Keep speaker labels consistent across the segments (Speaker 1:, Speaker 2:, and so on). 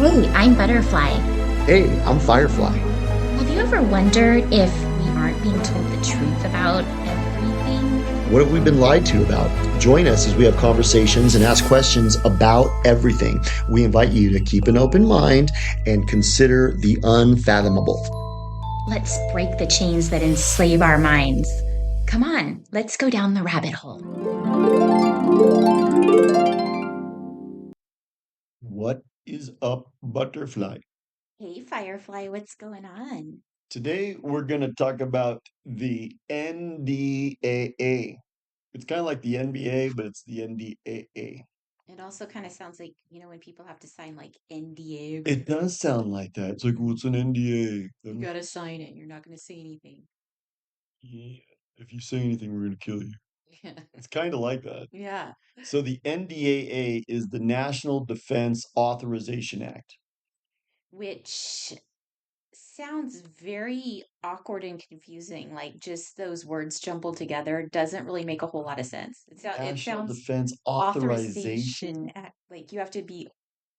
Speaker 1: Hey, I'm Butterfly.
Speaker 2: Hey, I'm Firefly.
Speaker 1: Have you ever wondered if we aren't being told the truth about everything?
Speaker 2: What have we been lied to about? Join us as we have conversations and ask questions about everything. We invite you to keep an open mind and consider the unfathomable.
Speaker 1: Let's break the chains that enslave our minds. Come on, let's go down the rabbit hole.
Speaker 2: What is up, Butterfly?
Speaker 1: Hey, Firefly, what's going on?
Speaker 2: Today we're going to talk about the NDAA. It's kind of like the NBA, but it's the NDAA.
Speaker 1: It also kind of sounds like, when people have to sign like NDA
Speaker 2: It
Speaker 1: agreements.
Speaker 2: does sound like that. It's like, what's an NDA?
Speaker 1: You gotta sign it. You're not gonna say anything.
Speaker 2: Yeah, if you say anything, we're going to kill you.
Speaker 1: Yeah.
Speaker 2: It's kind of like that.
Speaker 1: Yeah.
Speaker 2: So the NDAA is the National Defense Authorization Act.
Speaker 1: Which sounds very awkward and confusing. Like just those words jumbled together doesn't really make a whole lot of sense. It
Speaker 2: National
Speaker 1: sounds
Speaker 2: Defense
Speaker 1: authorization
Speaker 2: Authorization.
Speaker 1: like you have to be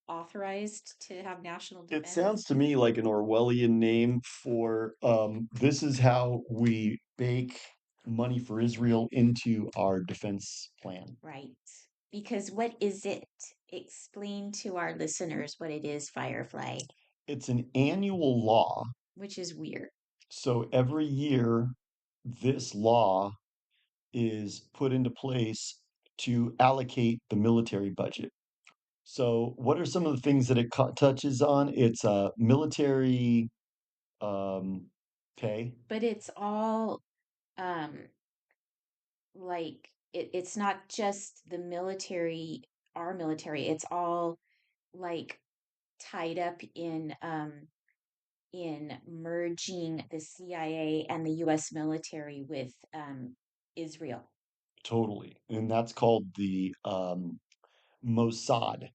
Speaker 1: authorized to have national
Speaker 2: It
Speaker 1: defense.
Speaker 2: sounds to me like an Orwellian name for this is how we bake money for Israel into our defense plan.
Speaker 1: Right. Because what is it? Explain to our listeners what it is, Firefly,
Speaker 2: It's an annual law.
Speaker 1: which is weird.
Speaker 2: So every year, this law is put into place to allocate the military budget. So, what are some of the things that it touches on? It's military um, pay.
Speaker 1: But it's all um like it's not just the military, our military, it's all like tied up in merging the CIA and the US military with Israel.
Speaker 2: Totally, and that's called the Mossad.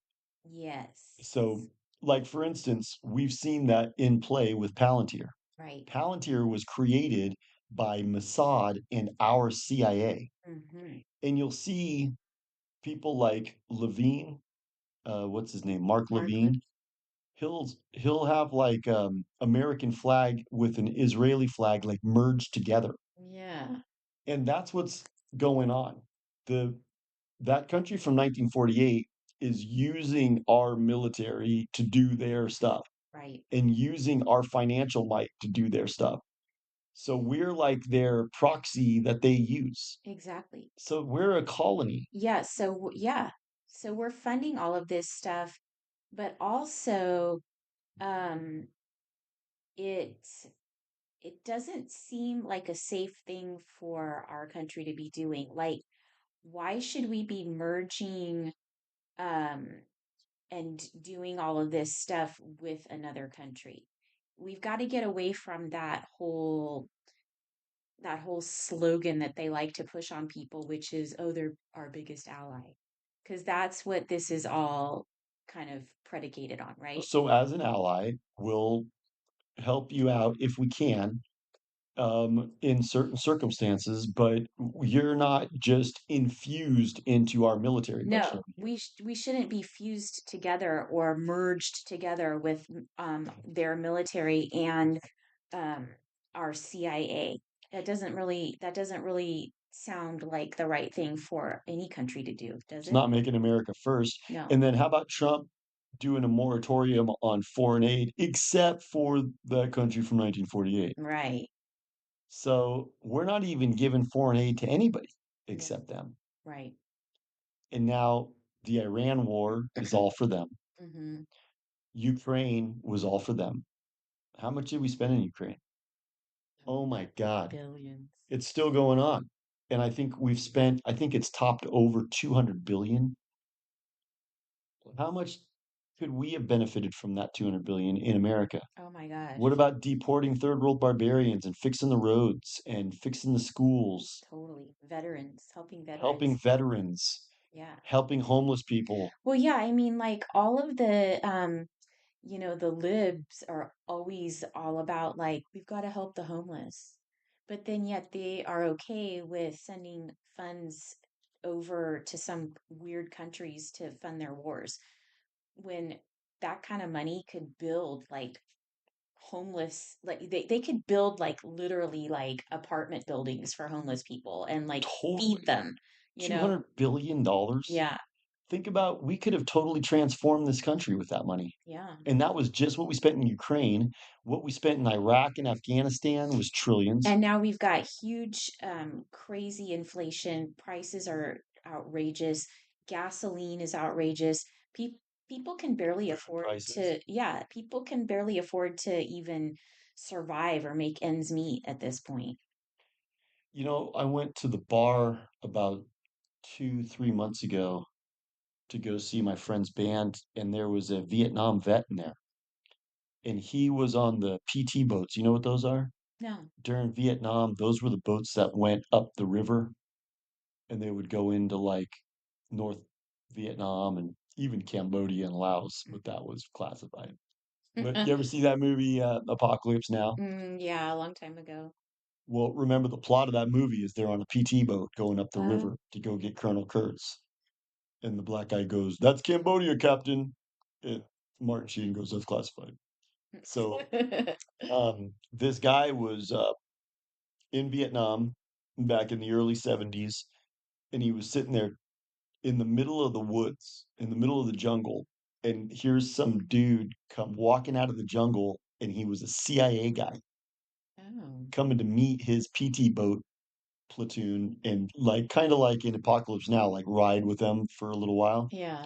Speaker 1: Yes.
Speaker 2: So, like for instance, we've seen that in play with Palantir.
Speaker 1: Right.
Speaker 2: Palantir was created by Mossad and our CIA,
Speaker 1: Mm-hmm.
Speaker 2: and you'll see people like Levine, what's his name, Mark
Speaker 1: Mark.
Speaker 2: Levine. He'll have like American flag with an Israeli flag like merged together.
Speaker 1: Yeah.
Speaker 2: And that's what's going on. The that country from 1948 is using our military to do their stuff
Speaker 1: Right.
Speaker 2: and using our financial might to do their stuff. So we're like their proxy that they use.
Speaker 1: Exactly.
Speaker 2: So we're a colony.
Speaker 1: Yeah. Yeah. So we're funding all of this stuff, but also um, it it doesn't seem like a safe thing for our country to be doing. Like, why should we be merging um, and doing all of this stuff with another country? We've got to get away from that whole slogan that they like to push on people, which is, oh, they're our biggest ally. Because that's what this is all kind of predicated on, right?
Speaker 2: So as an ally, we'll help you out if we can in certain circumstances, but you're not just infused into our military budget
Speaker 1: No,
Speaker 2: every year.
Speaker 1: we shouldn't be fused together or merged together with their military and um, our CIA. That doesn't really sound like the right thing for any country to do, does
Speaker 2: It's
Speaker 1: it?
Speaker 2: not making America first.
Speaker 1: No.
Speaker 2: And then how about Trump doing a moratorium on foreign aid, except for that country from 1948?
Speaker 1: Right.
Speaker 2: So we're not even giving foreign aid to anybody
Speaker 1: Yeah.
Speaker 2: except them.
Speaker 1: Right.
Speaker 2: And now the Iran war is all for them.
Speaker 1: Mm-hmm.
Speaker 2: Ukraine was all for them. How much did we spend in Ukraine? Oh my God.
Speaker 1: Billions.
Speaker 2: It's still going on. And I think it's topped over 200 billion. How much could we have benefited from that 200 billion in America?
Speaker 1: Oh my gosh.
Speaker 2: What about deporting third world barbarians and fixing the roads and fixing the schools,
Speaker 1: Totally. Veterans, helping
Speaker 2: helping
Speaker 1: veterans.
Speaker 2: veterans,
Speaker 1: Yeah.
Speaker 2: helping homeless people?
Speaker 1: Well, yeah, I mean, like all of the libs are always all about like we've got to help the homeless. But then yet they are okay with sending funds over to some weird countries to fund their wars when that kind of money could build like homeless, like they could build like literally like apartment buildings for homeless people and like feed
Speaker 2: Totally.
Speaker 1: them, you know?
Speaker 2: $200 billion.
Speaker 1: Yeah,
Speaker 2: Think about, we could have totally transformed this country with that money.
Speaker 1: yeah.
Speaker 2: And that was just what we spent in Ukraine. What we spent in Iraq and Afghanistan was trillions.
Speaker 1: And now we've got huge, crazy inflation. Prices are outrageous. Gasoline is outrageous. Pe People can barely
Speaker 2: Food
Speaker 1: afford
Speaker 2: prices.
Speaker 1: to, yeah, people can barely afford to even survive or make ends meet at this point.
Speaker 2: I went to the bar about 2, 3 months ago to go see my friend's band, and there was a Vietnam vet in there, and he was on the PT boats. You know what those are?
Speaker 1: No.
Speaker 2: During Vietnam, those were the boats that went up the river, and they would go into like North Vietnam and even Cambodia and Laos, but that was classified. But you ever see that movie, Apocalypse Now?
Speaker 1: Yeah, a long time ago.
Speaker 2: Well, remember the plot of that movie is they're on a PT boat going up the
Speaker 1: Oh.
Speaker 2: river to go get Colonel Kurtz. And the black guy goes, "That's Cambodia, Captain." And Martin Sheen goes, "That's classified." So this guy was in Vietnam back in the early 70s, and he was sitting there in the middle of the woods, in the middle of the jungle. And here's some dude come walking out of the jungle, and he was a CIA guy
Speaker 1: Oh,
Speaker 2: coming to meet his PT boat platoon and like kind of like in Apocalypse Now, like ride with them for a little while.
Speaker 1: yeah.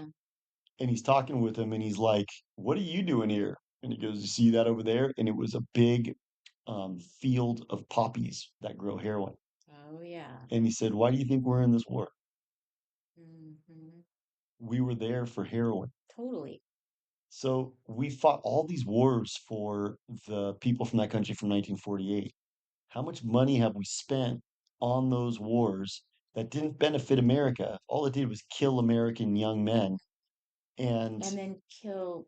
Speaker 2: And he's talking with him and he's like, "What are you doing here?" And he goes, "You see that over there?" And it was a big field of poppies that grow heroin.
Speaker 1: Oh, yeah.
Speaker 2: And he said, "Why do you think we're in this war?
Speaker 1: Hmm.
Speaker 2: We were there for heroin."
Speaker 1: Totally.
Speaker 2: So we fought all these wars for the people from that country from 1948. How much money have we spent on those wars that didn't benefit America? All it did was kill American young men. And
Speaker 1: And then kill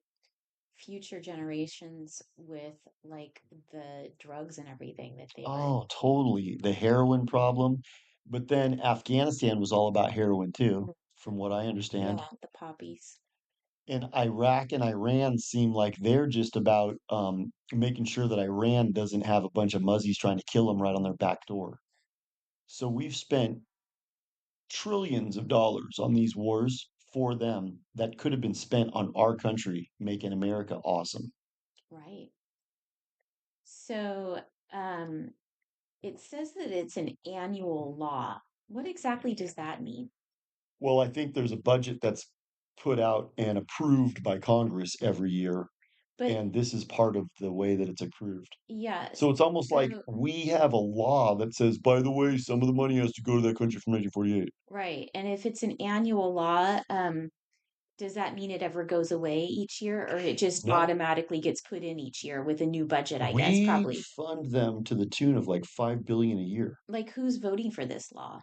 Speaker 1: future generations with like the drugs and everything that they were.
Speaker 2: oh, totally, the heroin problem. But then Afghanistan was all about heroin too, from what I understand.
Speaker 1: Yeah, the poppies.
Speaker 2: And Iraq and Iran seem like they're just about making sure that Iran doesn't have a bunch of muzzies trying to kill them right on their back door. So we've spent trillions of dollars on these wars for them that could have been spent on our country making America awesome.
Speaker 1: Right. So, um, it says that it's an annual law. What exactly does that mean?
Speaker 2: Well, I think there's a budget that's put out and approved by Congress every year,
Speaker 1: But
Speaker 2: and this is part of the way that it's approved.
Speaker 1: yes,
Speaker 2: So it's almost like
Speaker 1: so
Speaker 2: we have a law that says, by the way, some of the money has to go to that country from 1948.
Speaker 1: right. And if it's an annual law, does that mean it ever goes away each year, or it just
Speaker 2: No,
Speaker 1: automatically gets put in each year with a new budget, I guess,
Speaker 2: we
Speaker 1: probably.
Speaker 2: fund them to the tune of like 5 billion a year.
Speaker 1: Like who's voting for this law?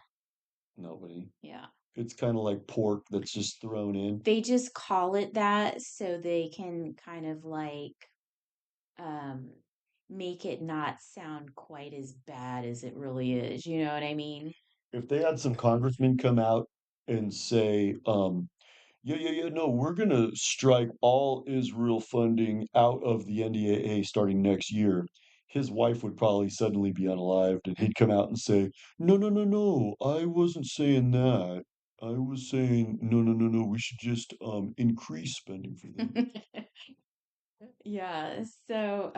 Speaker 2: Nobody.
Speaker 1: Yeah.
Speaker 2: It's kind of like pork that's just thrown in.
Speaker 1: They just call it that so they can kind of like um make it not sound quite as bad as it really is. You know what I mean?
Speaker 2: If they had some congressmen come out and say, yeah, yeah, yeah, no, we're gonna strike all Israel funding out of the NDAA starting next year, his wife would probably suddenly be unalived, and he'd come out and say, "No, no, no, no, I wasn't saying that. I was saying, no, no, no, no, we should just increase spending for them."
Speaker 1: Yeah. So,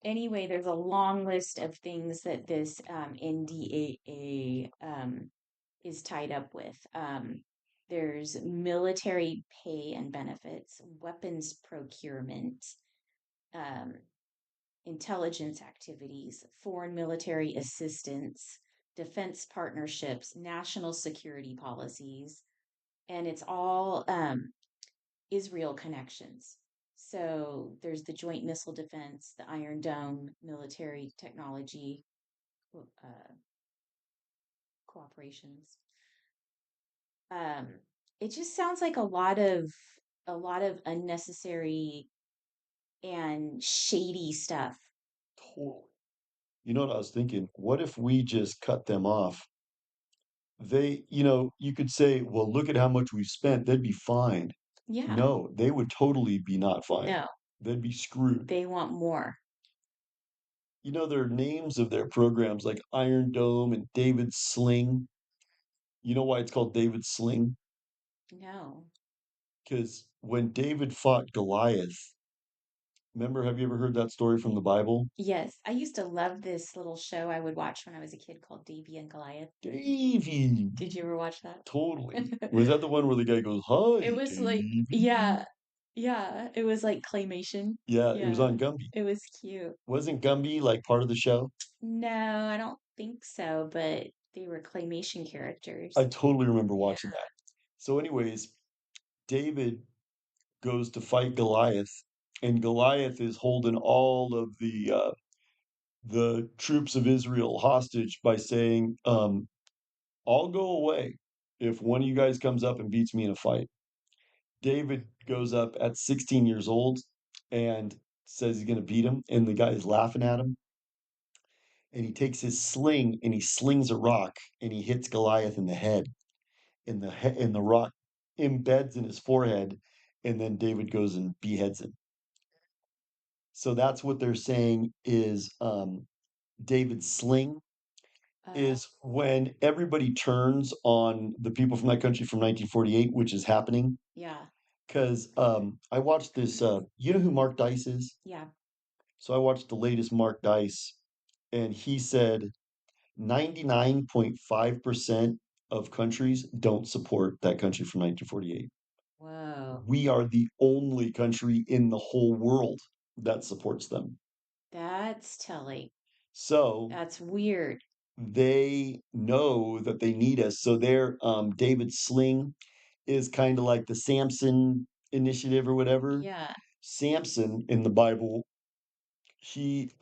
Speaker 1: anyway, there's a long list of things that this NDAA is tied up with. There's military pay and benefits, weapons procurement, um, intelligence activities, foreign military assistance, defense partnerships, national security policies, and it's all Israel connections. So there's the Joint Missile Defense, the Iron Dome, military technology uh, cooperations. Um, it just sounds like a lot of unnecessary and shady stuff.
Speaker 2: Totally. You know what I was thinking? What if we just cut them off? You could say, well, look at how much we've spent. They'd be fine.
Speaker 1: Yeah.
Speaker 2: No, they would totally be not fine.
Speaker 1: No,
Speaker 2: They'd be screwed.
Speaker 1: they want more.
Speaker 2: You know, their names of their programs like Iron Dome and David Sling. You know why it's called David Sling?
Speaker 1: No.
Speaker 2: Because when David fought Goliath, remember, have you ever heard that story from the Bible?
Speaker 1: Yes, I used to love this little show I would watch when I was a kid called Davy and Goliath.
Speaker 2: Davy,
Speaker 1: Did you ever watch that?
Speaker 2: totally. Was that the one where the guy goes, "Hi,
Speaker 1: It was like,
Speaker 2: Davy"?
Speaker 1: yeah, yeah, it was like claymation.
Speaker 2: Yeah, it was on
Speaker 1: Yeah,
Speaker 2: Gumby.
Speaker 1: it was cute.
Speaker 2: Wasn't Gumby like part of the show?
Speaker 1: No, I don't think so, but they were claymation
Speaker 2: I
Speaker 1: characters.
Speaker 2: totally remember
Speaker 1: Yeah.
Speaker 2: watching that. So, anyways, David goes to fight Goliath, and Goliath is holding all of the troops of Israel hostage by saying, "I'll go away if one of you guys comes up and beats me in a fight." David goes up at 16 years old and says he's going to beat him, and the guy is laughing at him. And he takes his sling and he slings a rock and he hits Goliath in the head, and the rock embeds in his forehead, and then David goes and beheads him. So that's what they're saying is David's sling
Speaker 1: Uh,
Speaker 2: is when everybody turns on the people from that country from 1948, which is happening.
Speaker 1: yeah,
Speaker 2: Because I watched this. You know who Mark Dice is?
Speaker 1: yeah.
Speaker 2: So I watched the latest Mark Dice, and he said 99.5% of countries don't support that country from 1948.
Speaker 1: Whoa,
Speaker 2: We are the only country in the whole world that supports them.
Speaker 1: that's telling.
Speaker 2: So
Speaker 1: That's weird.
Speaker 2: they know that they need us. So their David Sling is kind of like the Samson initiative or whatever.
Speaker 1: Yeah.
Speaker 2: Samson in the Bible, he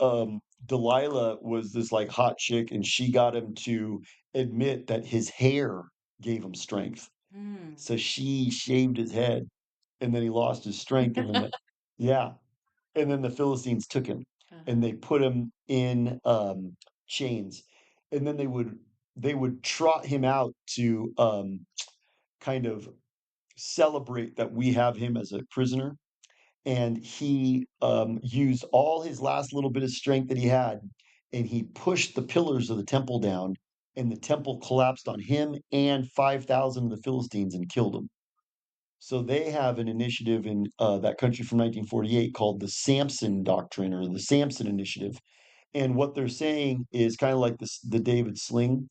Speaker 2: Delilah was this like hot chick, and she got him to admit that his hair gave him strength.
Speaker 1: Hmm.
Speaker 2: So she shaved his head, and then he lost his strength, and then yeah, and then the Philistines took him, and
Speaker 1: Uh-huh.
Speaker 2: they put him in chains, and then they would trot him out to kind of celebrate that we have him as a prisoner, and he used all his last little bit of strength that he had, and he pushed the pillars of the temple down, and the temple collapsed on him and 5,000 of the Philistines and killed them. So they have an initiative in that country from 1948 called the Samson Doctrine or the Samson Initiative. And what they're saying is kind of like this, the David Sling.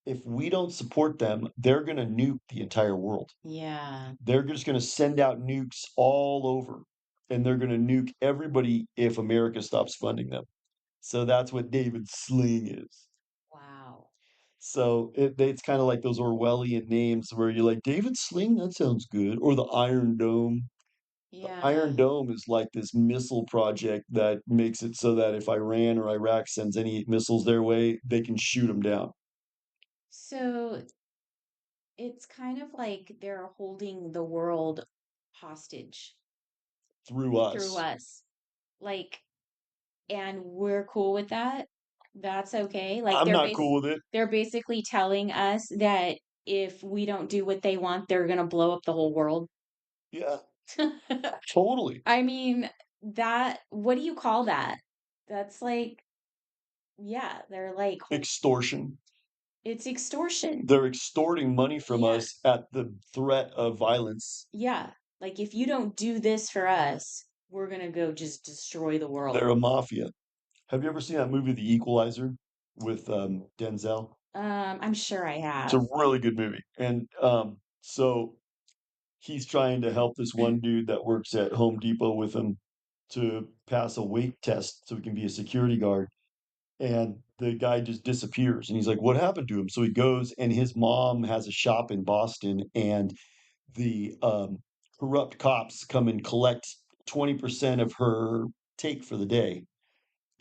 Speaker 2: If we don't support them, they're going to nuke the entire world.
Speaker 1: Yeah.
Speaker 2: They're just going to send out nukes all over, and they're going to nuke everybody if America stops funding them. So that's what David Sling is.
Speaker 1: Wow.
Speaker 2: So it's kind of like those Orwellian names where you're like, David Sling, that sounds good. Or the Iron Dome. The Iron
Speaker 1: Yeah.
Speaker 2: Dome is like this missile project that makes it so that if Iran or Iraq sends any missiles their way, they can shoot them down
Speaker 1: So it's kind of like they're holding the world hostage
Speaker 2: through
Speaker 1: through
Speaker 2: us.
Speaker 1: us. Like, and we're cool with that. That's okay. Like
Speaker 2: I'm not cool with it.
Speaker 1: they're basically telling us that if we don't do what they want, they're gonna blow up the whole world.
Speaker 2: Yeah, totally.
Speaker 1: I mean, that what do you call that? That's like, yeah, they're like
Speaker 2: Extortion.
Speaker 1: it's extortion.
Speaker 2: They're extorting money from
Speaker 1: Yeah.
Speaker 2: us at the threat of violence.
Speaker 1: Yeah. Like if you don't do this for us, we're gonna go just destroy the
Speaker 2: They're
Speaker 1: world.
Speaker 2: a mafia. Have you ever seen that movie, The Equalizer, with Denzel?
Speaker 1: I'm sure I
Speaker 2: It's
Speaker 1: have.
Speaker 2: a really good movie. And so he's trying to help this one dude that works at Home Depot with him to pass a weight test so he can be a security guard. And the guy just disappears. And he's like, "What happened to him?" So he goes, and his mom has a shop in Boston, and the corrupt cops come and collect 20% of her take for the day.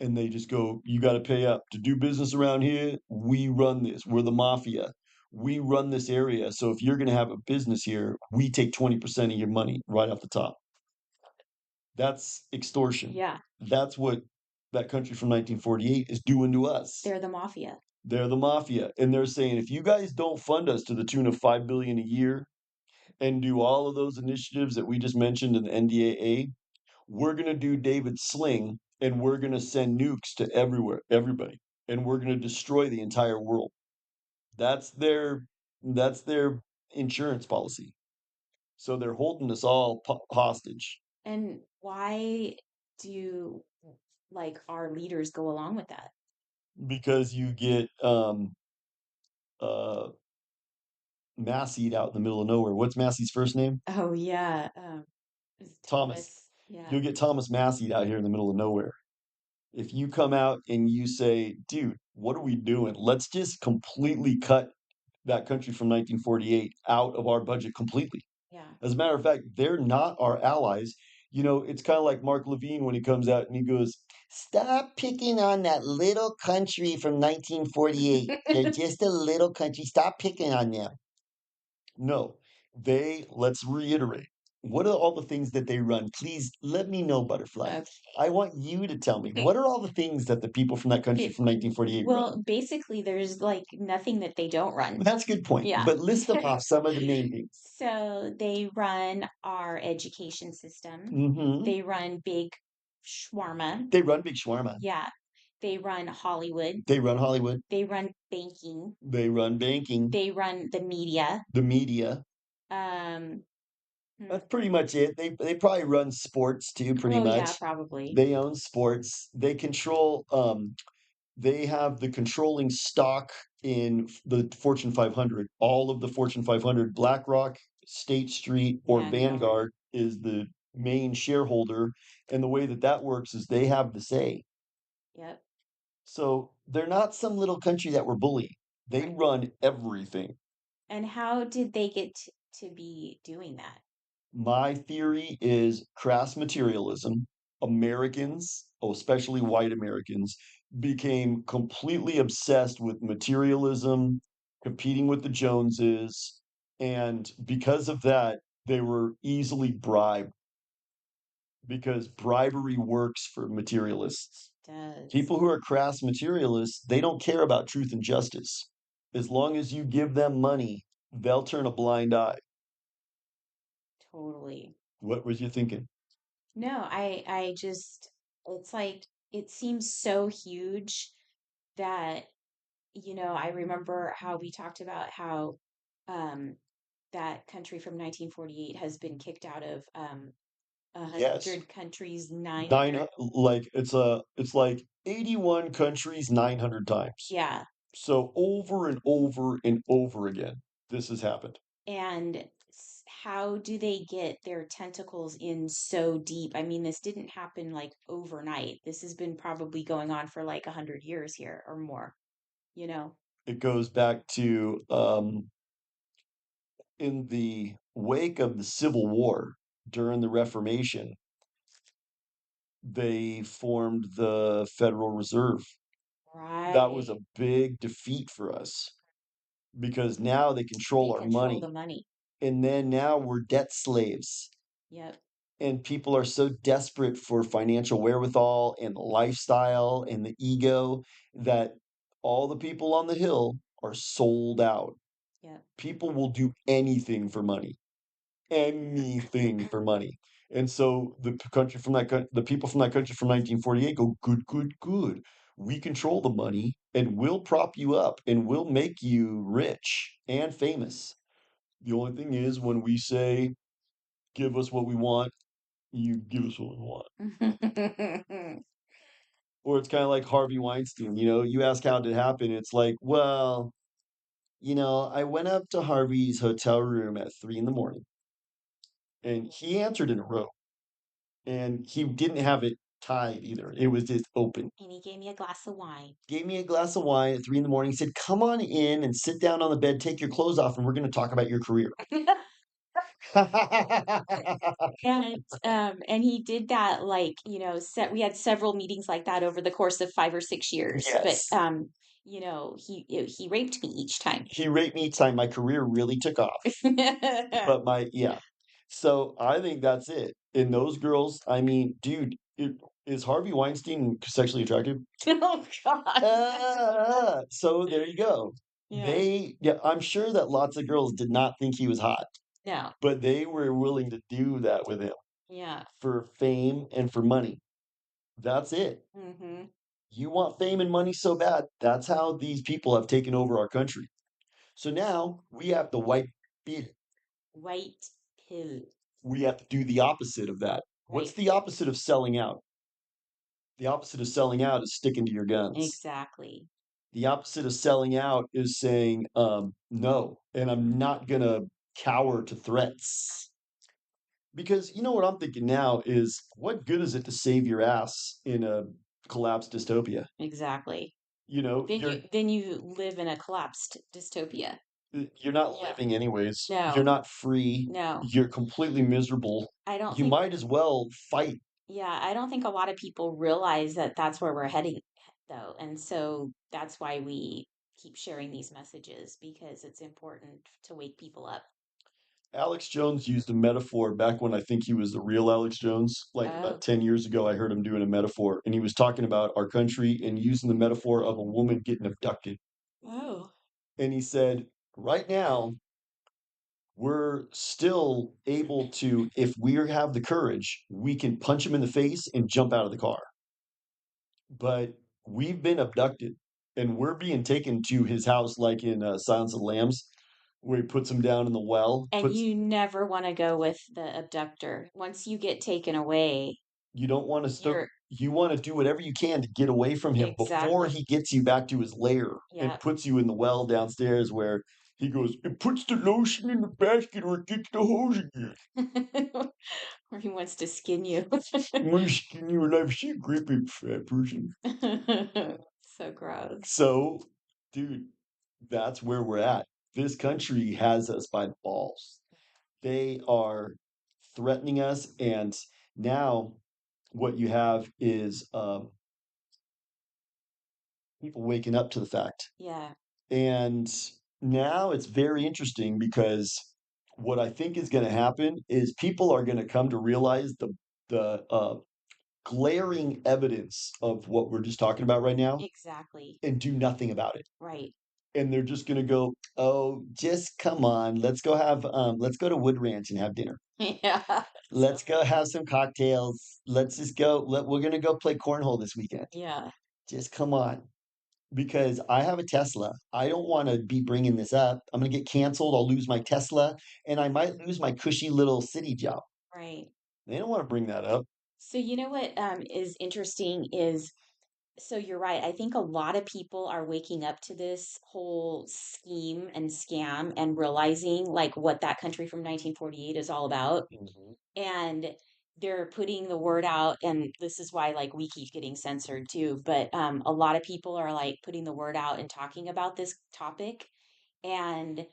Speaker 2: And they just go, "You got to pay up to do business around here. We run this. We're the mafia. We run this area. So if you're going to have a business here, we take 20% of your money right off the top." That's extortion.
Speaker 1: Yeah,
Speaker 2: That's what that country from 1948 is doing to us.
Speaker 1: they're the mafia.
Speaker 2: They're the mafia. And they're saying, if you guys don't fund us to the tune of 5 billion a year, and do all of those initiatives that we just mentioned in the NDAA, we're going to do David Sling and we're going to send nukes to everywhere, everybody, and we're going to destroy the entire world. That's their that's their insurance policy. So they're holding us all hostage
Speaker 1: And why do like our leaders go along with that?
Speaker 2: because you get uh Massie out in the middle of nowhere. What's Massie's first name?
Speaker 1: Oh yeah, is
Speaker 2: Thomas.
Speaker 1: Thomas. Yeah.
Speaker 2: You'll get Thomas Massie out here in the middle of nowhere. If you come out and you say, dude, what are we doing? Let's just completely cut that country from 1948 out of our budget completely.
Speaker 1: Yeah.
Speaker 2: As a matter of fact, they're not our allies. You know, it's kind of like Mark Levine when he comes out and he goes, stop picking on that little country from 1948. They're just a little country. Stop picking on them. No, let's reiterate. What are all the things that they run? Please let me know, Butterfly.
Speaker 1: Okay.
Speaker 2: I want you to tell me. What are all the things that the people from that country
Speaker 1: Okay.
Speaker 2: from 1948 run?
Speaker 1: Well, basically, there's like nothing that they don't run.
Speaker 2: That's a good point.
Speaker 1: Yeah.
Speaker 2: But list them off some of the main things.
Speaker 1: So they run our education system.
Speaker 2: Hmm.
Speaker 1: They run big shawarma.
Speaker 2: They run Big Shawarma.
Speaker 1: Yeah. They run Hollywood.
Speaker 2: They run Hollywood.
Speaker 1: They run banking.
Speaker 2: They run banking.
Speaker 1: They run the media.
Speaker 2: The media.
Speaker 1: Um,
Speaker 2: That's pretty much it. They probably run sports too, pretty
Speaker 1: oh yeah,
Speaker 2: much.
Speaker 1: probably.
Speaker 2: They own sports. They control they have the controlling stock in the Fortune 500. All of the Fortune 500, BlackRock, State Street, or
Speaker 1: Vanguard.
Speaker 2: Vanguard is the main shareholder. And the way that that works is they have the say.
Speaker 1: Yep.
Speaker 2: So they're not some little country that we're bullying. They
Speaker 1: Right.
Speaker 2: run everything.
Speaker 1: And how did they get to be doing that?
Speaker 2: My theory is crass materialism. Americans, oh, especially white Americans, became completely obsessed with materialism, competing with the Joneses, and because of that, they were easily bribed because bribery works for materialists.
Speaker 1: Does.
Speaker 2: People who are crass materialists, they don't care about truth and justice. As long as you give them money, they'll turn a blind eye.
Speaker 1: Totally.
Speaker 2: What was you thinking?
Speaker 1: No, I just, it's like, it seems so huge that, I remember how we talked about how um, that country from 1948 has been kicked out of
Speaker 2: Yes.
Speaker 1: 100 countries,
Speaker 2: Nine
Speaker 1: 900.
Speaker 2: like it's like 81 countries 900 times.
Speaker 1: Yeah.
Speaker 2: So over and over and over again, this has happened.
Speaker 1: And how do they get their tentacles in so deep? I mean, this didn't happen like overnight. This has been probably going on for like 100 years here or more, you know?
Speaker 2: It goes back to in the wake of the Civil War during the Reformation, they formed the Federal Reserve. That was a
Speaker 1: Right.
Speaker 2: big defeat for us because now they
Speaker 1: They
Speaker 2: control our
Speaker 1: control
Speaker 2: money.
Speaker 1: the money.
Speaker 2: And then now we're debt slaves.
Speaker 1: Yep.
Speaker 2: And people are so desperate for financial wherewithal and lifestyle and the ego that all the people on the hill are sold out.
Speaker 1: Yep.
Speaker 2: People will do anything for money, anything for money. And so the people from that country from 1948 go, good, good, good. We control the money and we'll prop you up and we'll make you rich and famous. The only thing is when we say, give us what we want, you give us what we want. Or it's kind of like Harvey Weinstein, you ask how did it happen. It's like, well, I went up to Harvey's hotel room at 3 in the morning and he answered in a row and he didn't have it tied either. It was just open.
Speaker 1: And he gave me a glass of wine.
Speaker 2: Gave me a glass of wine at 3 in the morning. He said, come on in and sit down on the bed, take your clothes off, and we're going to talk about your career.
Speaker 1: And he did that like, we had several meetings like that over the course of 5 or 6 years. But
Speaker 2: Yes.
Speaker 1: he raped me each time.
Speaker 2: He raped me each time. My career really took off. But yeah. So I think that's it. And those girls, I mean, dude, is Harvey Weinstein sexually attractive?
Speaker 1: Oh God.
Speaker 2: So there you go.
Speaker 1: Yeah.
Speaker 2: Yeah, I'm sure that lots of girls did not think he was hot.
Speaker 1: No.
Speaker 2: but they were willing to do that with him
Speaker 1: Yeah.
Speaker 2: for fame and for money. That's it.
Speaker 1: Mm-hmm.
Speaker 2: You want fame and money so bad. That's how these people have taken over our country. So now we have the white pill.
Speaker 1: White pill.
Speaker 2: We have to do the opposite of that. What's
Speaker 1: Right.
Speaker 2: the opposite of selling out? The opposite of selling out is sticking to your guns.
Speaker 1: Exactly.
Speaker 2: The opposite of selling out is saying no, and I'm not going to cower to threats. Because you know what I'm thinking now is what good is it to save your ass in a collapsed dystopia?
Speaker 1: Exactly.
Speaker 2: You know,
Speaker 1: Then you live in a collapsed dystopia.
Speaker 2: you're not
Speaker 1: Yeah.
Speaker 2: living anyways. You're
Speaker 1: No.
Speaker 2: not free.
Speaker 1: No.
Speaker 2: You're completely miserable.
Speaker 1: I don't
Speaker 2: You
Speaker 1: think
Speaker 2: might as well fight.
Speaker 1: Yeah, I don't think a lot of people realize that that's where we're heading, though. And so that's why we keep sharing these messages because it's important to wake people up.
Speaker 2: Alex Jones used a metaphor back when I think he was the real Alex Jones, like about
Speaker 1: Oh,
Speaker 2: 10 years ago. I heard him doing a metaphor, and he was talking about our country and using the metaphor of a woman getting abducted.
Speaker 1: oh,
Speaker 2: And he said, right now, we're still able to, if we have the courage, we can punch him in the face and jump out of the car. But we've been abducted and we're being taken to his house, like in Silence of the Lambs, where he puts him down in the well,
Speaker 1: and
Speaker 2: puts
Speaker 1: you never want to go with the abductor. Once you get taken away,
Speaker 2: you don't want to start
Speaker 1: you're
Speaker 2: you want to do whatever you can to get away from him before
Speaker 1: exactly.
Speaker 2: he gets you back to his lair and
Speaker 1: Yep.
Speaker 2: puts you in the well downstairs where he goes, it puts the lotion in the basket or it gets the hose again.
Speaker 1: Or he wants to skin you.
Speaker 2: I'm gonna skin you alive. She a great big fat person.
Speaker 1: So gross.
Speaker 2: So, dude, that's where we're at. This country has us by the balls. They are threatening us, and now what you have is people waking up to the fact.
Speaker 1: Yeah.
Speaker 2: And now it's very interesting because what I think is going to happen is people are going to come to realize the glaring evidence of what we're just talking about right now
Speaker 1: Exactly.
Speaker 2: and do nothing about it.
Speaker 1: Right.
Speaker 2: And they're just going to go, oh, just come on, let's go to Wood Ranch and have dinner.
Speaker 1: Yeah.
Speaker 2: Let's go have some cocktails. Let's just go. We're going to go play cornhole this weekend.
Speaker 1: Yeah.
Speaker 2: Just come on. Because I have a Tesla. I don't want to be bringing this up. I'm going to get canceled. I'll lose my Tesla and I might lose my cushy little city job.
Speaker 1: Right.
Speaker 2: They don't want to bring that up.
Speaker 1: So you know what is interesting is so you're right. I think a lot of people are waking up to this whole scheme and scam and realizing like what that country from 1948 is all about.
Speaker 2: Mhm.
Speaker 1: And they're putting the word out, and this is why like we keep getting censored too. But a lot of people are like putting the word out and talking about this topic. And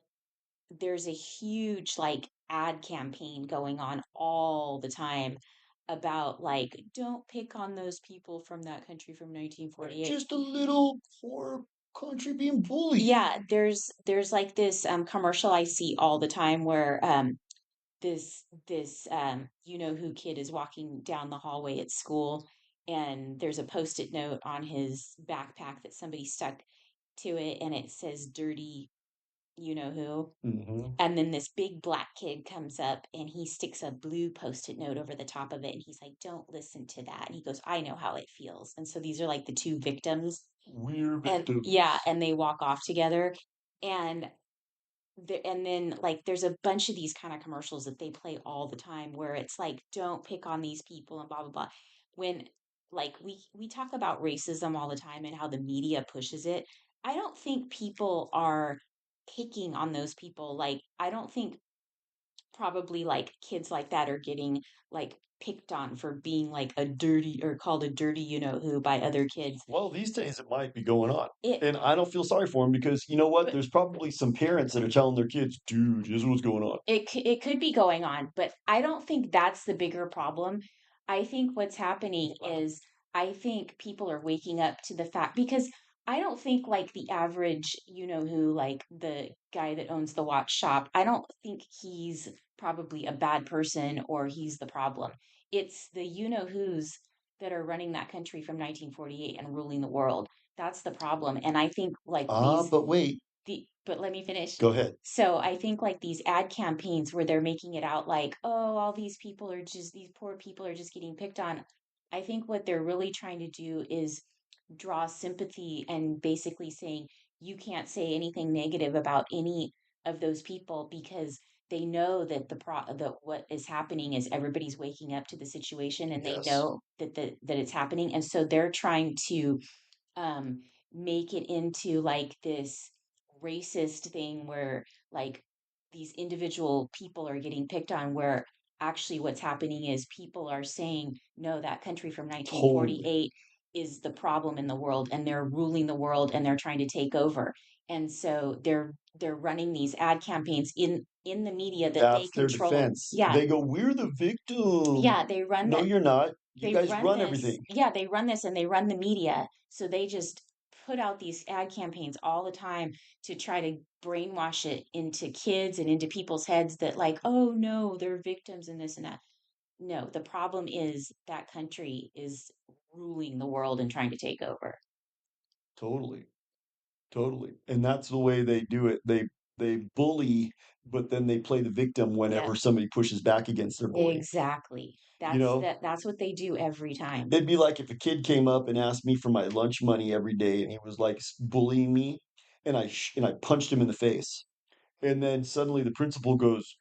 Speaker 1: there's a huge like ad campaign going on all the time about like don't pick on those people from that country from
Speaker 2: Right.
Speaker 1: 1948.
Speaker 2: Just a little poor country being bullied.
Speaker 1: Yeah, there's like this commercial I see all the time where this you know who kid is walking down the hallway at school, and there's a post-it note on his backpack that somebody stuck to it, and it says dirty you know who.
Speaker 2: Hmm.
Speaker 1: And then this big black kid comes up and he sticks a blue post-it note over the top of it. And he's like, don't listen to that. And he goes, I know how it feels. And so these are like the two victims.
Speaker 2: We're
Speaker 1: And yeah,
Speaker 2: victims.
Speaker 1: and they walk off together. And and then like there's a bunch of these kind of commercials that they play all the time where it's like, don't pick on these people and blah blah blah. When like we talk about racism all the time and how the media pushes it. I don't think people are picking on those people. Like I don't think probably like kids like that are getting like picked on for being like a dirty or called a dirty you know who by other kids.
Speaker 2: Well, these days it might be going on.
Speaker 1: It
Speaker 2: And I don't feel sorry for them because you know what?
Speaker 1: but
Speaker 2: There's probably some parents that are telling their kids, dude, this is what's going on.
Speaker 1: it could be going on, but I don't think that's the bigger problem. I think what's happening is I think people are waking up to the fact because I don't think like the average, you know who, like the guy that owns the watch shop, I don't think he's probably a bad person or he's the problem. It's the you know who's that are running that country from 1948 and ruling the world. That's the problem. And I think like
Speaker 2: Ah,
Speaker 1: these
Speaker 2: but wait.
Speaker 1: but let me finish.
Speaker 2: Go ahead.
Speaker 1: So I think like these ad campaigns where they're making it out like, oh, all these poor people are just getting picked on. I think what they're really trying to do is draw sympathy and basically saying you can't say anything negative about any of those people because they know that that what is happening is everybody's waking up to the situation and they
Speaker 2: Yes,
Speaker 1: know that it's happening, and so they're trying to um, make it into like this racist thing where like these individual people are getting picked on, where actually what's happening is people are saying, no, that country from
Speaker 2: totally.
Speaker 1: 1948 is the problem in the world and they're ruling the world and they're trying to take over. And so they're running these ad campaigns in the media that they
Speaker 2: That's their
Speaker 1: control.
Speaker 2: defense.
Speaker 1: Yeah,
Speaker 2: They go, "We're the victim."
Speaker 1: yeah, they run
Speaker 2: No,
Speaker 1: that
Speaker 2: you're not. You
Speaker 1: they
Speaker 2: guys
Speaker 1: run
Speaker 2: run
Speaker 1: this,
Speaker 2: everything.
Speaker 1: yeah, they run this and they run the media. So they just put out these ad campaigns all the time to try to brainwash it into kids and into people's heads that, like, oh no, they're victims and this and that. No, the problem is that country is ruling the world and trying to take over.
Speaker 2: Totally. Totally. And that's the way they do it. They bully, but then they play the victim
Speaker 1: Yeah,
Speaker 2: whenever somebody pushes back against their bully.
Speaker 1: exactly.
Speaker 2: You know,
Speaker 1: That's what they do every time.
Speaker 2: it'd be like if a kid came up and asked me for my lunch money every day and he was like bullying me and I punched him in the face. And then suddenly the principal goes,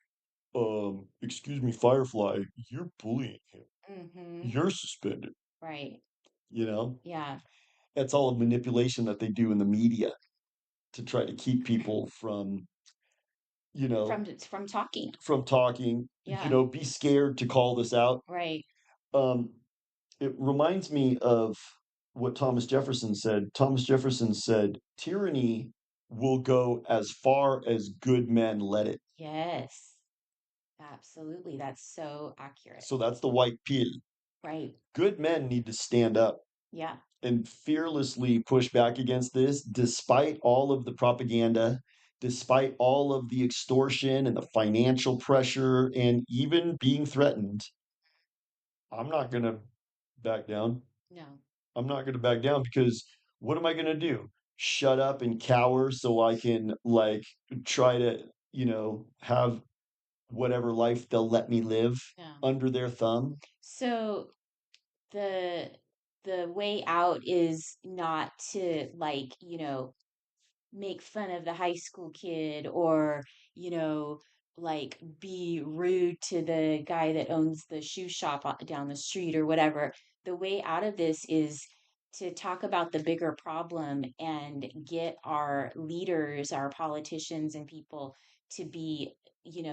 Speaker 2: excuse me, Firefly, you're bullying him.
Speaker 1: Mm-hmm.
Speaker 2: You're suspended."
Speaker 1: Right.
Speaker 2: You know,
Speaker 1: Yeah.
Speaker 2: that's all a manipulation that they do in the media to try to keep people from, you know,
Speaker 1: From talking.
Speaker 2: from talking,
Speaker 1: Yeah.
Speaker 2: be scared to call this out.
Speaker 1: Right.
Speaker 2: Um, it reminds me of what Thomas Jefferson said. Thomas Jefferson said, tyranny will go as far as good men let it.
Speaker 1: Yes. Absolutely. That's so accurate.
Speaker 2: So that's the white pill.
Speaker 1: Right.
Speaker 2: Good men need to stand up
Speaker 1: Yeah.
Speaker 2: and fearlessly push back against this, despite all of the propaganda, despite all of the extortion and the financial pressure, and even being threatened. I'm not going to back down.
Speaker 1: No.
Speaker 2: I'm not going to back down because what am I going to do? Shut up and cower so I can, like, try to, have whatever life they'll let me live
Speaker 1: Yeah.
Speaker 2: under their thumb?
Speaker 1: So the the way out is not to, like, make fun of the high school kid, or, you know, like be rude to the guy that owns the shoe shop down the street or whatever. The way out of this is to talk about the bigger problem and get our leaders, our politicians and people to be,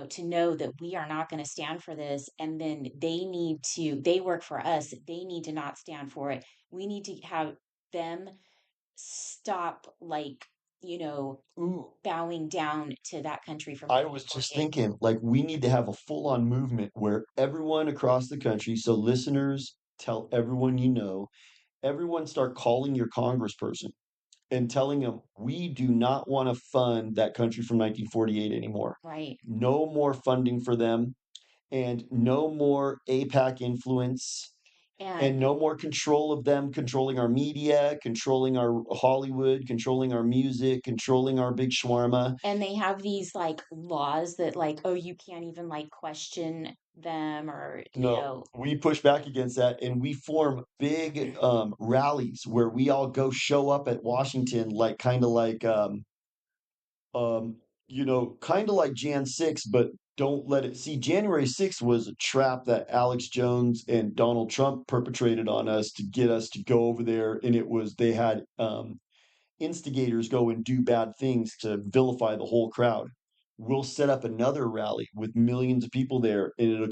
Speaker 1: to know that we are not going to stand for this. And then they work for us. They need to not stand for it. We need to have them stop, like,
Speaker 2: Ooh,
Speaker 1: bowing down to that country from
Speaker 2: I was just
Speaker 1: 1948.
Speaker 2: thinking, like, we need to have a full-on movement where everyone across the country, so listeners, tell everyone everyone start calling your congressperson and telling them we do not want to fund that country from 1948 anymore.
Speaker 1: Right.
Speaker 2: No more funding for them and no more AIPAC influence
Speaker 1: And
Speaker 2: and no more control of them controlling our media, controlling our Hollywood, controlling our music, controlling our big shawarma.
Speaker 1: they have these like laws that, like, oh, you can't even like question them, or
Speaker 2: No, we push back against that and we form big rallies where we all go show up at Washington, like um, kind of like Jan 6, but don't let it see. January 6th was a trap that Alex Jones and Donald Trump perpetrated on us to get us to go over there. And they had instigators go and do bad things to vilify the whole crowd. We'll set up another rally with millions of people there, and it'll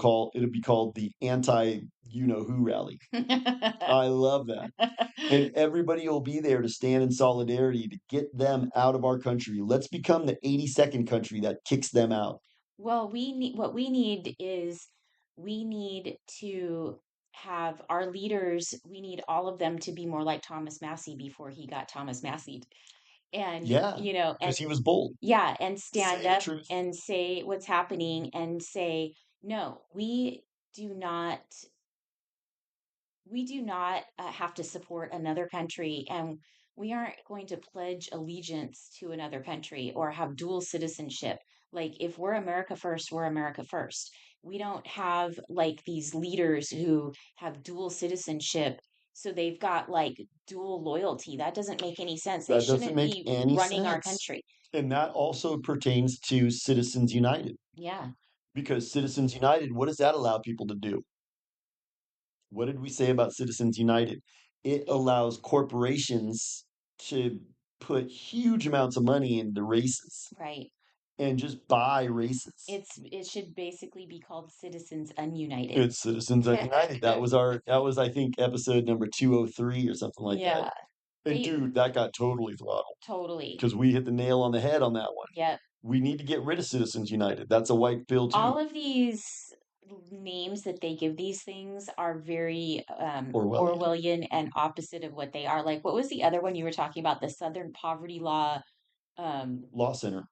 Speaker 2: be called the anti you know who rally. I love that. And everybody will be there to stand in solidarity to get them out of our country. Let's become the 82nd country that kicks them out.
Speaker 1: well, we need is we need to have our leaders, we need all of them to be more like Thomas Massey before he got Thomas Massey. And
Speaker 2: Yeah, because he was bold.
Speaker 1: yeah, and stand
Speaker 2: Say the
Speaker 1: up
Speaker 2: truth.
Speaker 1: and say what's happening and say, no, do not we do not have to support another country. And we aren't going to pledge allegiance to another country or have dual citizenship. Like, if we're America first, we're America first. We don't have like these leaders who have dual citizenship. So they've got like dual loyalty. That doesn't make any sense. They
Speaker 2: That doesn't
Speaker 1: shouldn't
Speaker 2: make
Speaker 1: be
Speaker 2: any
Speaker 1: running our
Speaker 2: sense.
Speaker 1: country.
Speaker 2: And that also pertains to Citizens United,
Speaker 1: Yeah,
Speaker 2: because Citizens United, what does that allow people to do? What did we say about Citizens United? It
Speaker 1: it
Speaker 2: allows corporations to put huge amounts of money into races
Speaker 1: right.
Speaker 2: and just buy races.
Speaker 1: It should basically be called Citizens Ununited.
Speaker 2: It's Citizens United. That was I think episode number 203 or something like that.
Speaker 1: Yeah,
Speaker 2: And
Speaker 1: they
Speaker 2: dude, that got totally throttled
Speaker 1: totally.
Speaker 2: because we hit the nail on the head on that one.
Speaker 1: Yep.
Speaker 2: We need to get rid of Citizens United. That's a white pill too.
Speaker 1: All of these names that they give these things are very
Speaker 2: Orwellian.
Speaker 1: Orwellian and opposite of what they are. Like, what was the other one you were talking about? The Southern Poverty Law. Um,
Speaker 2: Law Center.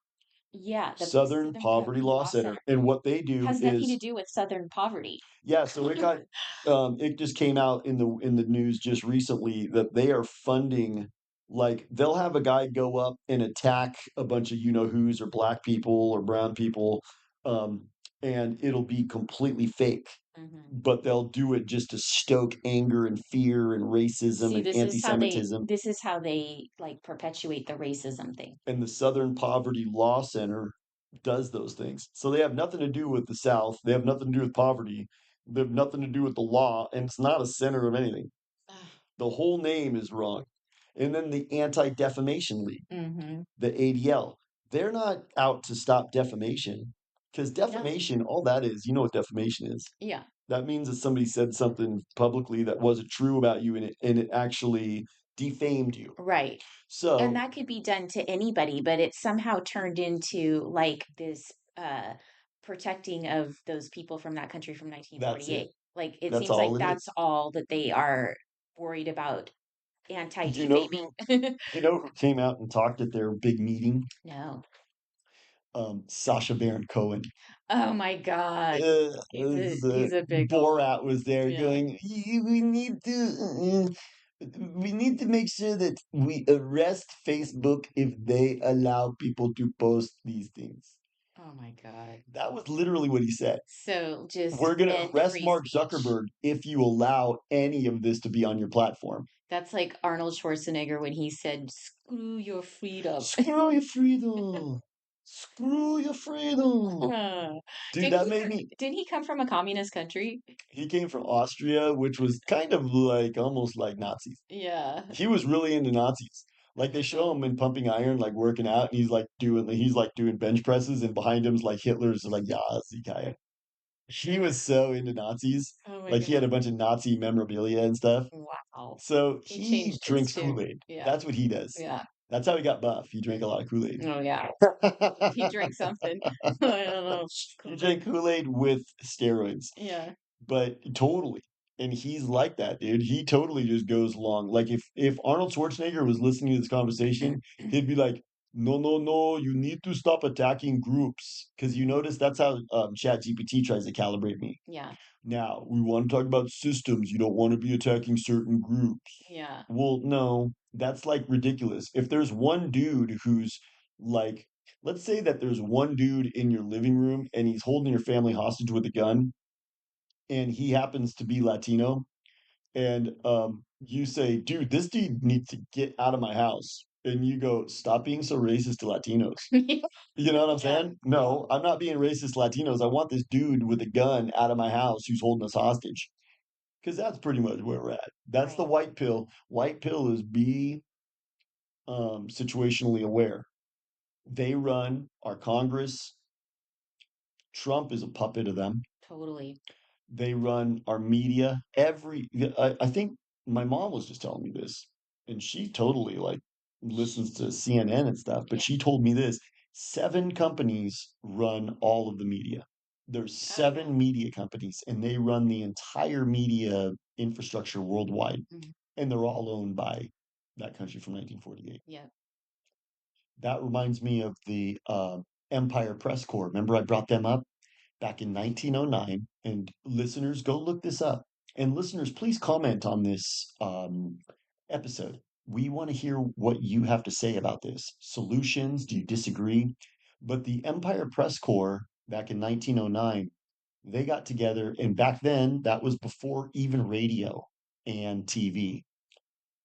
Speaker 1: yeah, the
Speaker 2: Southern
Speaker 1: Southern
Speaker 2: Poverty Law
Speaker 1: Law
Speaker 2: Center.
Speaker 1: Center
Speaker 2: And what they do
Speaker 1: has nothing to
Speaker 2: is,
Speaker 1: do with Southern poverty.
Speaker 2: yeah, so it just came out in the news just recently that they are funding, like they'll have a guy go up and attack a bunch of you know who's, or black people or brown people, um, and it'll be completely fake,
Speaker 1: Hmm.
Speaker 2: but they'll do it just to stoke anger and fear and racism
Speaker 1: See,
Speaker 2: and anti-Semitism.
Speaker 1: this is how they like perpetuate the racism thing.
Speaker 2: And the Southern Poverty Law Center does those things. So they have nothing to do with the South. They have nothing to do with poverty. They have nothing to do with the law, and it's not a center of anything. The whole name is wrong. And then the Anti Defamation League,
Speaker 1: Mm-hmm.
Speaker 2: the ADL, they're not out to stop defamation, because
Speaker 1: No.
Speaker 2: defamation, all that is, you know what defamation is.
Speaker 1: Yeah.
Speaker 2: That means that somebody said something publicly that wasn't true about you, and it actually defamed you.
Speaker 1: Right. And
Speaker 2: So
Speaker 1: that could be done to anybody, but it's somehow turned into like this protecting of those people from that country from
Speaker 2: that's it.
Speaker 1: 1948. Like, it
Speaker 2: That's
Speaker 1: seems
Speaker 2: all
Speaker 1: like
Speaker 2: it
Speaker 1: that's
Speaker 2: is.
Speaker 1: all that they are worried about
Speaker 2: Do you know
Speaker 1: anti-defaming.
Speaker 2: who do you know who came out and talked at their big meeting?
Speaker 1: No.
Speaker 2: Sacha Baron Cohen.
Speaker 1: Oh my God. He's a big old,
Speaker 2: Borat was there
Speaker 1: yeah.
Speaker 2: going, we need to make sure that we arrest Facebook if they allow people to post these things.
Speaker 1: Oh my God.
Speaker 2: That was literally what he said.
Speaker 1: So just
Speaker 2: We're going to
Speaker 1: end
Speaker 2: arrest
Speaker 1: free
Speaker 2: Mark
Speaker 1: speech.
Speaker 2: Zuckerberg if you allow any of this to be on your platform.
Speaker 1: That's like Arnold Schwarzenegger when he said, "Screw your freedom."
Speaker 2: Screw your freedom. Screw your freedom. Dude, that made me.
Speaker 1: Didn't he come from a communist country?
Speaker 2: He came from Austria, which was kind of like almost like Nazis.
Speaker 1: Yeah.
Speaker 2: He was really into Nazis. Like they show him in Pumping Iron, like working out, and he's like doing bench presses, and behind him's like Hitler's like yeah, guy. He was so into Nazis.
Speaker 1: Oh my
Speaker 2: Like he had a
Speaker 1: God.
Speaker 2: bunch of Nazi memorabilia and stuff.
Speaker 1: Wow.
Speaker 2: So
Speaker 1: He
Speaker 2: he
Speaker 1: changed his
Speaker 2: drinks
Speaker 1: tune.
Speaker 2: Kool-Aid.
Speaker 1: Yeah.
Speaker 2: That's what he does.
Speaker 1: Yeah.
Speaker 2: That's how he got buff. He drank a lot of Kool-Aid.
Speaker 1: Oh yeah. He drank something. I don't know.
Speaker 2: He
Speaker 1: Kool-Aid.
Speaker 2: drank Kool-Aid with steroids,
Speaker 1: Yeah.
Speaker 2: but totally. And he's like that, dude. He totally just goes along. Like if Arnold Schwarzenegger was listening to this conversation, he'd be like, "No, no, no! You need to stop attacking groups." Because you notice that's how ChatGPT tries to calibrate me.
Speaker 1: Yeah.
Speaker 2: Now we want to talk about systems. You don't want to be attacking certain groups.
Speaker 1: Yeah.
Speaker 2: Well, no, that's like ridiculous. If there's one dude who's like, let's say that there's one dude in your living room and he's holding your family hostage with a gun, and he happens to be Latino, and you say, dude, this dude needs to get out of my house. And you go, stop being so racist to Latinos. You know what I'm
Speaker 1: Yeah.
Speaker 2: saying? No, I'm not being racist to Latinos. I want this dude with a gun out of my house who's holding us hostage. Because that's pretty much where we're at. That's the
Speaker 1: Right.
Speaker 2: white pill. White pill is be situationally aware. They run our Congress. Trump is a puppet of them.
Speaker 1: Totally.
Speaker 2: They run our media. I think my mom was just telling me this, and she totally like listens to CNN and stuff, but
Speaker 1: Yeah.
Speaker 2: she told me this: 7 companies run all of the media. There's
Speaker 1: Oh yeah.
Speaker 2: 7 media companies, and they run the entire media infrastructure worldwide,
Speaker 1: Mhm.
Speaker 2: and they're all owned by that country from 1948.
Speaker 1: Yeah.
Speaker 2: That reminds me of the Empire Press Corps. Remember, I brought them up back in 1909. And listeners, go look this up. And listeners, please comment on this episode. We want to hear what you have to say about this. Solutions? Do you disagree? But the Empire Press Corps back in 1909, they got together, and back then, that was before even radio and TV.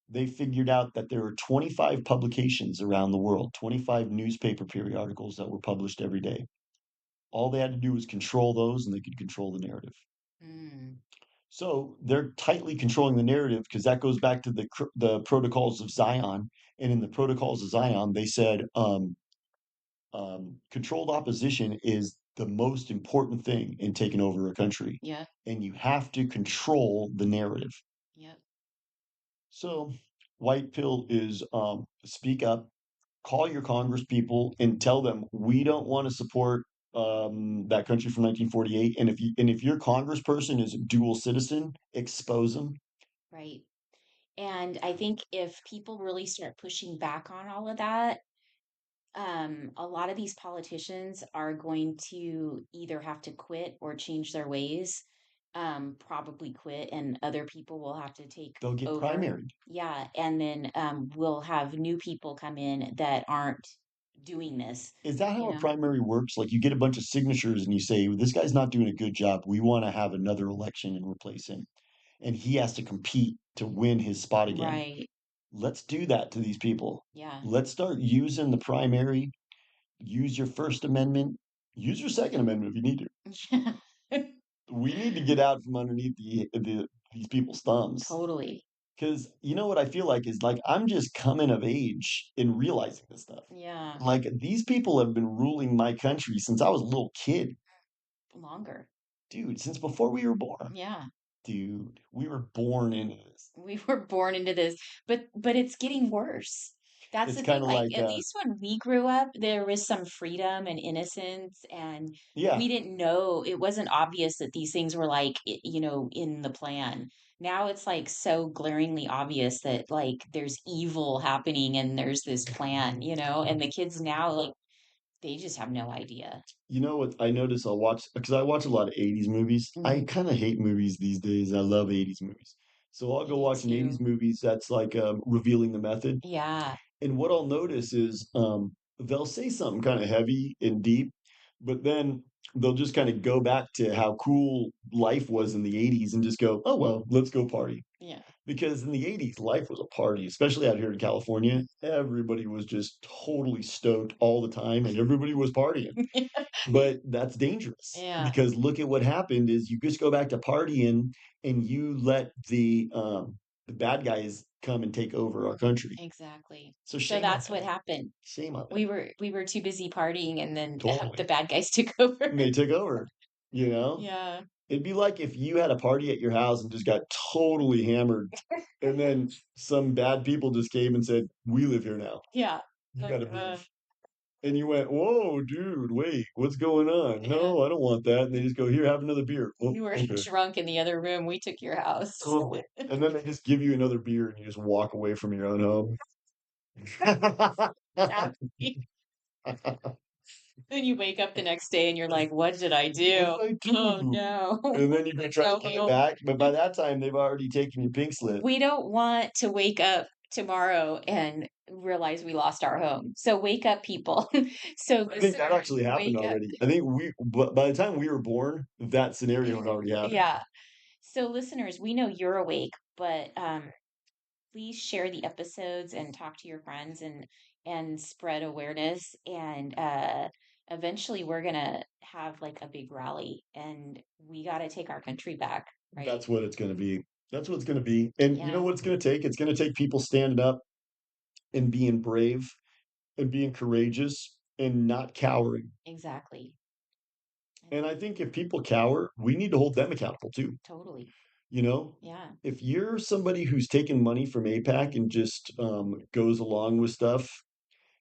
Speaker 2: They figured out that there were 25 publications around the world, 25 newspaper periodicals that were published every day. All they had to do was control those and they could control the narrative.
Speaker 1: Mm,
Speaker 2: So they're tightly controlling the narrative because that goes back to the protocols of Zion. And in the protocols of Zion, they said controlled opposition is the most important thing in taking over a country,
Speaker 1: yeah,
Speaker 2: and you have to control the narrative.
Speaker 1: yep,
Speaker 2: So white pill is speak up, call your Congress people and tell them we don't want to support that country from 1948. And if your congressperson is a dual citizen, expose them.
Speaker 1: right. And I think if people really start pushing back on all of that, a lot of these politicians are going to either have to quit or change their ways, probably quit, and other people will have to take
Speaker 2: They'll get
Speaker 1: over.
Speaker 2: primaried.
Speaker 1: Yeah, and then we'll have new people come in that aren't doing this,
Speaker 2: Is that how
Speaker 1: you
Speaker 2: a
Speaker 1: know?
Speaker 2: primary works? Like you get a bunch of signatures and you say, this guy's not doing a good job. We want to have another election and replace him. And he has to compete to win his spot again.
Speaker 1: Right.
Speaker 2: Let's do that to these people.
Speaker 1: Yeah.
Speaker 2: Let's start using the primary, use your First Amendment, use your Second Amendment if you need to. We need to get out from underneath these people's thumbs.
Speaker 1: Totally.
Speaker 2: Because you know what I feel like is like I'm just coming of age in realizing this stuff.
Speaker 1: Yeah.
Speaker 2: Like these people have been ruling my country since I was a little kid,
Speaker 1: Longer.
Speaker 2: dude, since before we were born.
Speaker 1: Yeah.
Speaker 2: Dude, we were born into this.
Speaker 1: We were born into this, but it's getting worse. That's
Speaker 2: It's
Speaker 1: the
Speaker 2: kind
Speaker 1: thing.
Speaker 2: of
Speaker 1: Like
Speaker 2: like
Speaker 1: at least when we grew up, there was some freedom and innocence, and
Speaker 2: yeah,
Speaker 1: we didn't know, it wasn't obvious that these things were like in the plan. Now it's like so glaringly obvious that like there's evil happening and there's this plan, and the kids now like they just have no idea.
Speaker 2: you know what I notice I'll watch because I watch a lot of 80s movies. I
Speaker 1: Mhm.
Speaker 2: kind of hate movies these days. I love 80s movies. So I'll
Speaker 1: I
Speaker 2: go
Speaker 1: do
Speaker 2: watch an 80s
Speaker 1: too.
Speaker 2: movies that's like revealing the method.
Speaker 1: Yeah.
Speaker 2: And what I'll notice is they'll say something kind of heavy and deep, but then they'll just kind of go back to how cool life was in the 80s and just go, oh, well, let's go party.
Speaker 1: Yeah.
Speaker 2: Because in the 80s, life was a party, especially out here in California. Everybody was just totally stoked all the time and everybody was partying. But that's dangerous
Speaker 1: Yeah.
Speaker 2: because look at what happened is you just go back to partying and you let the bad guys come and take over our country.
Speaker 1: Exactly.
Speaker 2: So
Speaker 1: So
Speaker 2: shame on
Speaker 1: that's what
Speaker 2: them.
Speaker 1: happened.
Speaker 2: Shame on them.
Speaker 1: We were too busy partying, and then the
Speaker 2: Totally.
Speaker 1: bad guys took over.
Speaker 2: And they took over, you know?
Speaker 1: Yeah.
Speaker 2: It'd be like if you had a party at your house and just got totally hammered, and then some bad people just came and said, "We live here now.
Speaker 1: Yeah.
Speaker 2: You got
Speaker 1: Like,
Speaker 2: to move." And you went, "Whoa, dude, wait, what's going on?
Speaker 1: yeah.
Speaker 2: No, I don't want that." And they just go, "Here, have another beer." Oh,
Speaker 1: You were
Speaker 2: okay,
Speaker 1: drunk in the other room. We took your house.
Speaker 2: totally. And then they just give you another beer, and you just walk away from your own home.
Speaker 1: Exactly. Then you wake up the next day and you're like, what did I
Speaker 2: What
Speaker 1: do?
Speaker 2: did I
Speaker 1: Oh
Speaker 2: do?
Speaker 1: no.
Speaker 2: And then you can try to
Speaker 1: Go
Speaker 2: get it
Speaker 1: home.
Speaker 2: back, but by that time they've already taken your pink slip.
Speaker 1: We don't want to wake up tomorrow and realize we lost our home. So wake up, people. So
Speaker 2: I think that
Speaker 1: listeners,
Speaker 2: actually happened
Speaker 1: wake up.
Speaker 2: already. I think but by the time we were born, that scenario had already happened.
Speaker 1: Yeah. So listeners, we know you're awake, but please share the episodes and talk to your friends and spread awareness, and eventually we're going to have like a big rally, and we got to take our country back, right?
Speaker 2: That's what it's going to be. That's what it's going to be. And you know
Speaker 1: Yeah,
Speaker 2: what it's going to take? It's going to take people standing up and being brave and being courageous and not cowering.
Speaker 1: exactly.
Speaker 2: And I think if people cower, we need to hold them accountable too.
Speaker 1: Totally.
Speaker 2: You know,
Speaker 1: Yeah.
Speaker 2: if you're somebody who's taking money from AIPAC and just goes along with stuff,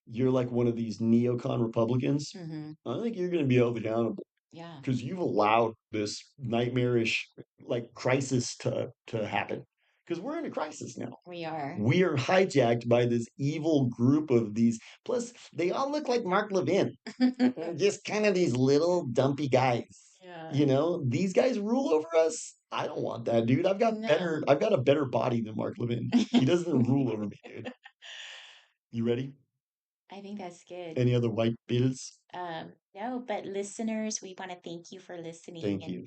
Speaker 2: you're like one of these neocon Republicans.
Speaker 1: Hmm.
Speaker 2: I think you're going to be held accountable
Speaker 1: Yeah,
Speaker 2: because you've allowed this nightmarish like crisis to happen. Because we're in a crisis now.
Speaker 1: we are.
Speaker 2: We are hijacked by this evil group of these. Plus, they all look like Mark Levin. Just kind of these little dumpy guys.
Speaker 1: Yeah.
Speaker 2: You know, these guys rule over us. I don't want that, dude.
Speaker 1: No.
Speaker 2: I've got a better body than Mark Levin. He doesn't rule over me, dude. You ready?
Speaker 1: I think that's good.
Speaker 2: Any other white bills?
Speaker 1: No, but listeners, we want to thank you for listening.
Speaker 2: Thank
Speaker 1: And
Speaker 2: you.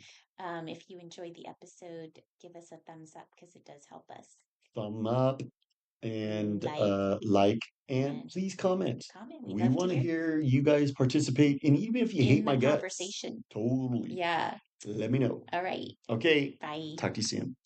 Speaker 1: if you enjoyed the episode, give us a thumbs up because it does help us.
Speaker 2: Thumb up and
Speaker 1: Like
Speaker 2: like and
Speaker 1: and
Speaker 2: please comment.
Speaker 1: comment. We
Speaker 2: We
Speaker 1: love to
Speaker 2: want to
Speaker 1: hear
Speaker 2: hear you guys participate, and even if you hate
Speaker 1: in the
Speaker 2: my guts,
Speaker 1: conversation.
Speaker 2: totally
Speaker 1: Yeah.
Speaker 2: let me know.
Speaker 1: All right.
Speaker 2: Okay,
Speaker 1: Bye.
Speaker 2: talk to you soon.